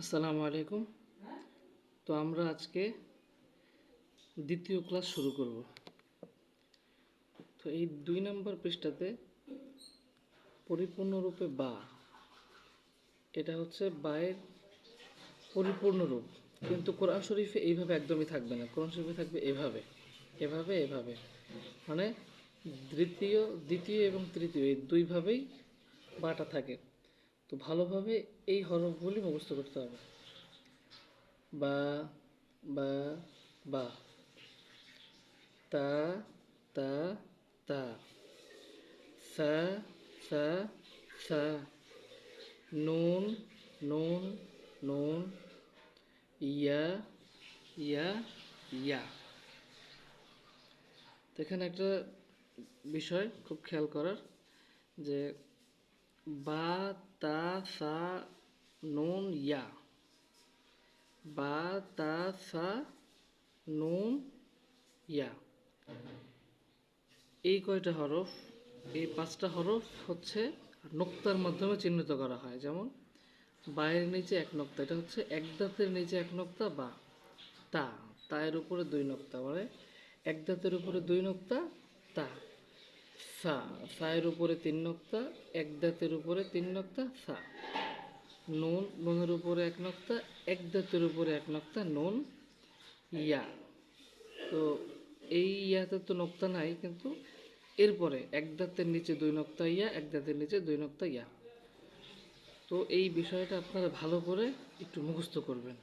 আসসালামু আলাইকুম। তো আমরা আজকে দ্বিতীয় ক্লাস শুরু করব। তো এই 2 নম্বর পৃষ্ঠাতে পরিপূর্ণরূপে বা, এটা হচ্ছে বায়ের পরিপূর্ণ রূপ, কিন্তু কোরআন শরীফে এইভাবে একদমই থাকবে না। কোরআন শরীফে থাকবে এভাবে এভাবে এভাবে, মানে দ্বিতীয় এবং তৃতীয় এই দুইভাবেই বাটা থাকে। তো ভালোভাবে এই হরফগুলি মুখস্থ করতে হবে। বা, বা, বা, তা, তা, তা, সা, সা, সা, নুন, নুন, নুন, ইয়া, ইয়া, ইয়া। তো এখানে একটা বিষয় খুব খেয়াল করার, যে বা, তা, সা, নুন, ইয়া, বা, তা, সা, নুন, ইয়া, এই কয়টা হরফ, এই 5টা হরফ হচ্ছে নোক্তার মাধ্যমে চিহ্নিত করা হয়। যেমন বায়ের নিচে 1 নোক্তা, এটা হচ্ছে এক দাঁতের নিচে 1 নোক্তা। বা, তা, তায়ের উপরে 2 নোক্তা, মানে এক দাঁতের উপরে 2 নোক্তা, তা। সা, সায়ের উপরে 3 নোক্তা, এক দাঁতের উপরে 3 নোক্তা, সা। নুন, নুনের উপরে 1 নোক্তা, এক দাঁতের উপরে 1 নোক্তা, নুন। ইয়া, তো এই ইয়াতে তো নোক্তা নাই, কিন্তু এরপরে এক দাঁতের নিচে 2 নোক্তা ইয়া, এক দাঁতের নিচে 2 নোক্তা ইয়া। তো এই বিষয়টা আপনারা ভালো করে একটু মুখস্থ করবেন।